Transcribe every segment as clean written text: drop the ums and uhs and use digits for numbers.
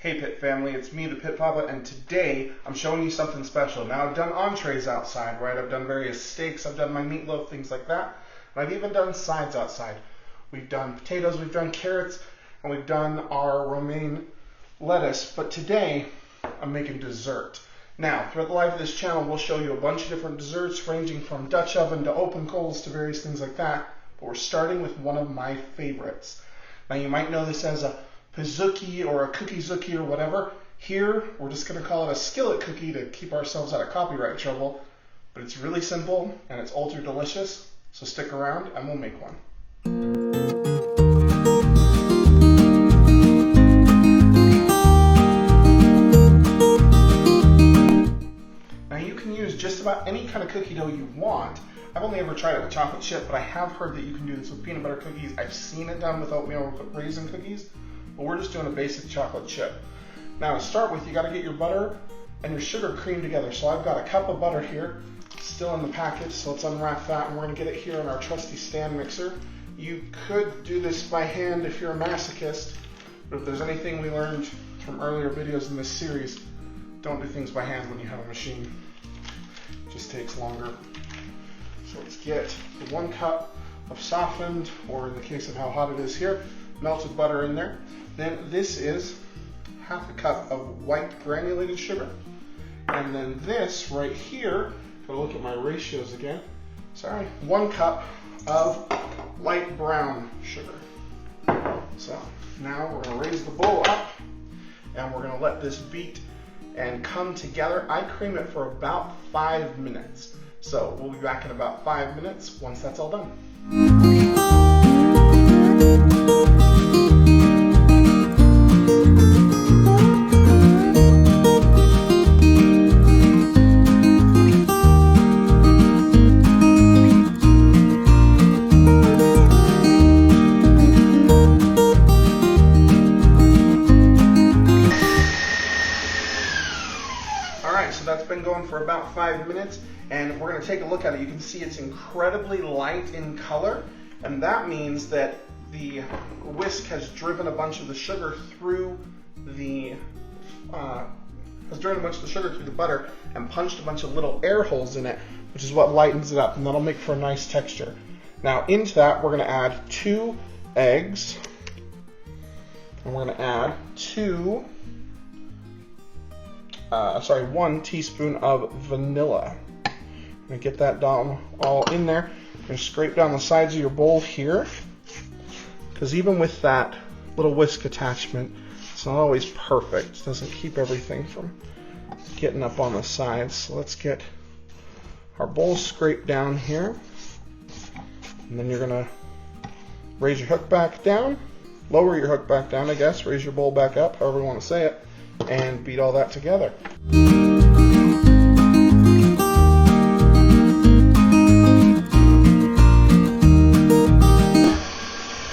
Hey Pit family, it's me, the Pit Papa, and today I'm showing you something special. Now I've done entrees outside, right? I've done various steaks, I've done my meatloaf, things like that. And I've even done sides outside. We've done potatoes, we've done carrots, and we've done our romaine lettuce. But today I'm making dessert. Now, throughout the life of this channel, we'll show you a bunch of different desserts ranging from Dutch oven to open coals to various things like that. But we're starting with one of my favorites. Now you might know this as a pizookie or a cookie zookie or whatever. Here, we're just going to call it a skillet cookie to keep ourselves out of copyright trouble. But it's really simple and it's ultra delicious. So stick around and we'll make one. Now you can use just about any kind of cookie dough you want. I've only ever tried it with chocolate chip, but I have heard that you can do this with peanut butter cookies. I've seen it done with oatmeal raisin cookies. But we're just doing a basic chocolate chip. Now to start with, you got to get your butter and your sugar creamed together. So I've got a cup of butter here, still in the package, so let's unwrap that and we're going to get it here in our trusty stand mixer. You could do this by hand if you're a masochist, but if there's anything we learned from earlier videos in this series, don't do things by hand when you have a machine. It just takes longer. So let's get the 1 cup of softened, or in the case of how hot it is here, melted butter in there. Then this is half a cup of white granulated sugar. And then this right here, gotta look at my ratios again. Sorry, 1 cup of light brown sugar. So now we're gonna raise the bowl up and we're gonna let this beat and come together. I cream it for about 5 minutes. So we'll be back in about 5 minutes once that's all done. So that's been going for about 5 minutes, and we're going to take a look at it. You can see it's incredibly light in color, and that means that the whisk has driven a bunch of the sugar through the butter and punched a bunch of little air holes in it, which is what lightens it up, and that'll make for a nice texture. Now into that we're going to add 2 eggs, and we're going to add 1 teaspoon of vanilla. I'm going to get that down all in there. I'm going to scrape down the sides of your bowl here, because even with that little whisk attachment, it's not always perfect. It doesn't keep everything from getting up on the sides. So let's get our bowl scraped down here. And then you're going to raise your hook back down, lower your hook back down, I guess, raise your bowl back up, however you want to say it, and beat all that together.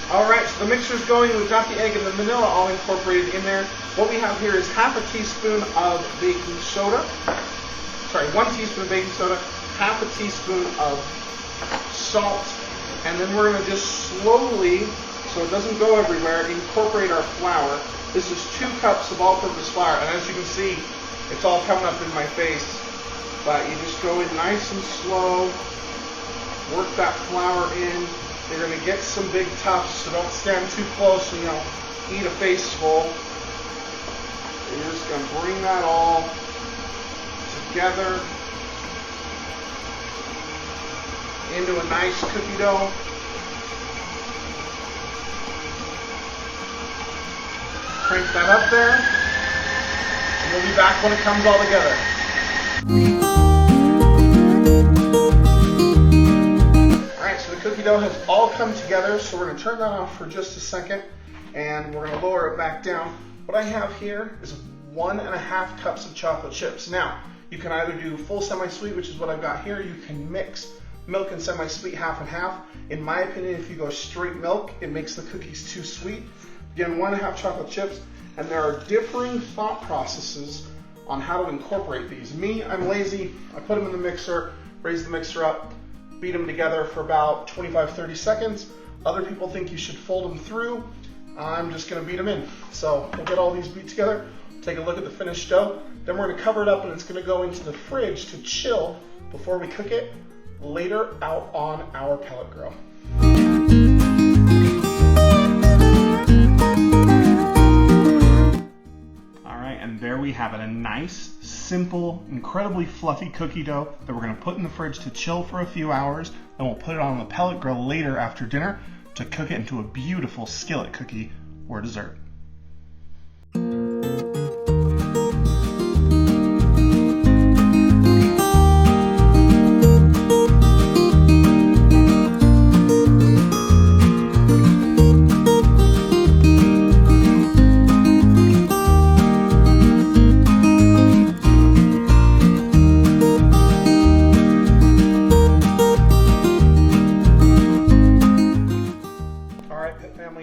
Alright, so the mixer's going, we've got the egg and the vanilla all incorporated in there. What we have here is half a teaspoon of baking soda, 1 teaspoon of baking soda, half a teaspoon of salt, and then we're going to just slowly, so it doesn't go everywhere, incorporate our flour. This is 2 cups of all-purpose flour, and as you can see, it's all coming up in my face. But you just go in nice and slow, work that flour in. You're going to get some big tufts, so don't stand too close and eat a face full. You're just going to bring that all together into a nice cookie dough. Crank that up there, and we'll be back when it comes all together. Alright, so the cookie dough has all come together, so we're going to turn that off for just a second, and we're going to lower it back down. What I have here is 1.5 cups of chocolate chips. Now, you can either do full semi-sweet, which is what I've got here. You can mix milk and semi-sweet half and half. In my opinion, if you go straight milk, it makes the cookies too sweet. Again, 1.5 chocolate chips, and there are differing thought processes on how to incorporate these. Me, I'm lazy. I put them in the mixer, raise the mixer up, beat them together for about 25-30 seconds. Other people think you should fold them through, I'm just gonna beat them in. So we'll get all these beat together, take a look at the finished dough, then we're gonna cover it up and it's gonna go into the fridge to chill before we cook it later out on our pellet grill. All right, and there we have it, a nice, simple, incredibly fluffy cookie dough that we're gonna put in the fridge to chill for a few hours, and we'll put it on the pellet grill later after dinner to cook it into a beautiful skillet cookie or dessert.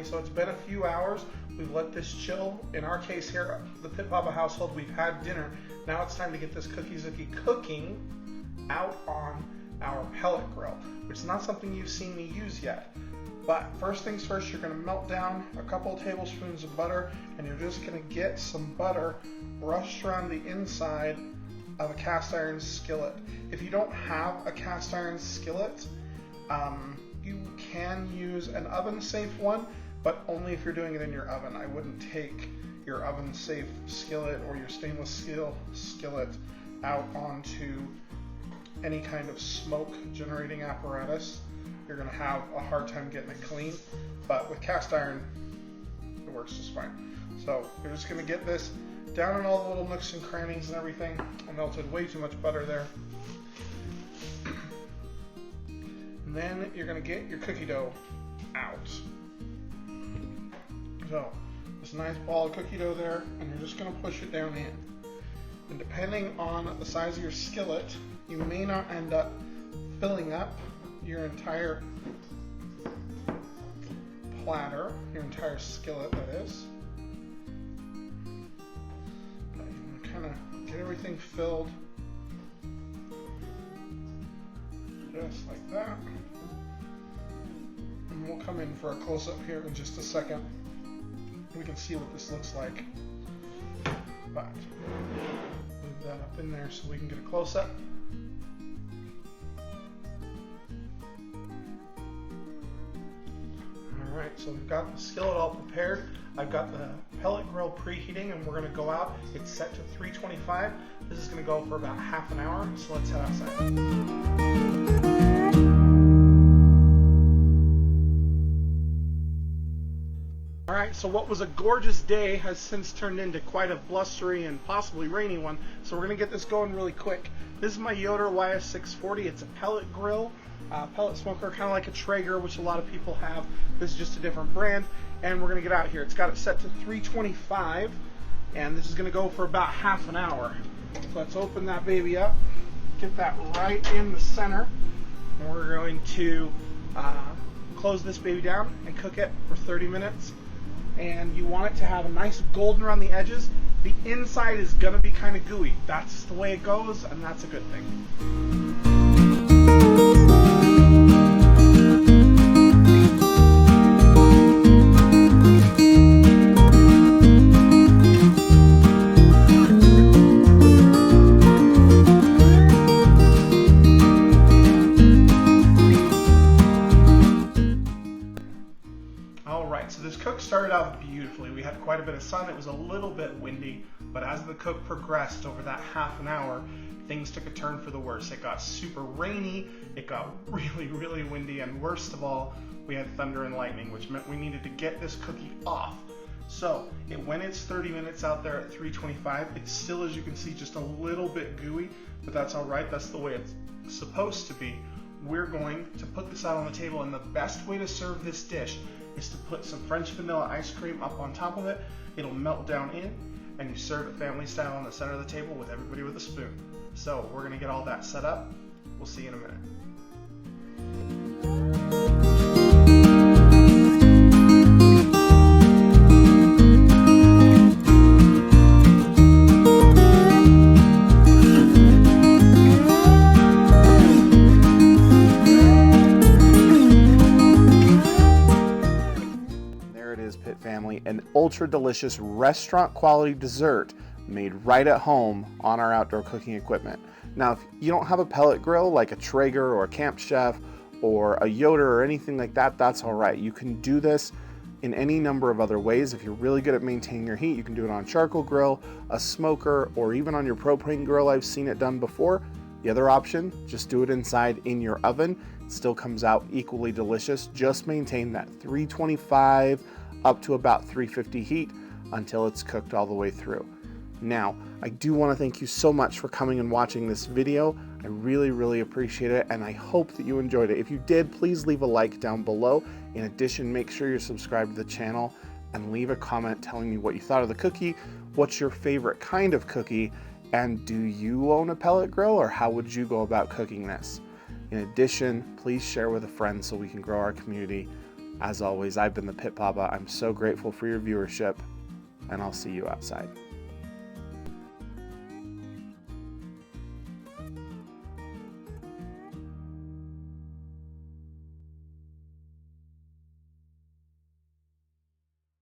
So it's been a few hours. We've let this chill. In our case here, the Pit Papa household, we've had dinner. Now it's time to get this cookie zookie cooking out on our pellet grill, which is not something you've seen me use yet. But first things first, you're going to melt down a couple of tablespoons of butter, and you're just going to get some butter brushed around the inside of a cast iron skillet. If you don't have a cast iron skillet, you can use an oven safe one, but only if you're doing it in your oven. I wouldn't take your oven safe skillet or your stainless steel skillet out onto any kind of smoke generating apparatus. You're gonna have a hard time getting it clean, but with cast iron, it works just fine. So you're just gonna get this down in all the little nooks and crannies and everything. I melted way too much butter there. And then you're gonna get your cookie dough out. So, this nice ball of cookie dough there, and you're just going to push it down in. And depending on the size of your skillet, you may not end up filling up your entire platter, your entire skillet, that is. But you want to kind of get everything filled just like that. And we'll come in for a close-up here in just a second. We can see what this looks like, but move that up in there so we can get a close-up. Alright, so we've got the skillet all prepared. I've got the pellet grill preheating and we're going to go out. It's set to 325. This is going to go for about half an hour, so let's head outside. Alright, so what was a gorgeous day has since turned into quite a blustery and possibly rainy one, so we're going to get this going really quick. This is my Yoder YS640. It's a pellet grill, pellet smoker, kind of like a Traeger, which a lot of people have. This is just a different brand, and we're going to get out here. It's got it set to 325, and this is going to go for about half an hour. So let's open that baby up, get that right in the center, and we're going to close this baby down and cook it for 30 minutes. And you want it to have a nice golden around the edges. The inside is going to be kind of gooey. That's the way it goes, and that's a good thing. So this cook started out beautifully. We had quite a bit of sun. It was a little bit windy, but as the cook progressed over that half an hour, things took a turn for the worse. It got super rainy, it got really, really windy, and worst of all, we had thunder and lightning, which meant we needed to get this cookie off. So when it's 30 minutes out there at 325, it's still, as you can see, just a little bit gooey, but that's all right. That's the way it's supposed to be. We're going to put this out on the table, and the best way to serve this dish is to put some French vanilla ice cream up on top of it. It'll melt down in, and you serve it family style on the center of the table with everybody with a spoon. So we're gonna get all that set up. We'll see you in a minute. ultra delicious restaurant quality dessert made right at home on our outdoor cooking equipment. Now, if you don't have a pellet grill like a Traeger or a Camp Chef or a Yoder or anything like that, that's all right. You can do this in any number of other ways. If you're really good at maintaining your heat, you can do it on a charcoal grill, a smoker, or even on your propane grill. I've seen it done before. The other option, just do it inside in your oven. It still comes out equally delicious. Just maintain that 325 up to about 350 heat until it's cooked all the way through. Now, I do want to thank you so much for coming and watching this video. I really, really appreciate it, and I hope that you enjoyed it. If you did, please leave a like down below. In addition, make sure you're subscribed to the channel and leave a comment telling me what you thought of the cookie, what's your favorite kind of cookie, and do you own a pellet grill, or how would you go about cooking this? In addition, please share with a friend so we can grow our community. As always, I've been the Pit Papa. I'm so grateful for your viewership, and I'll see you outside.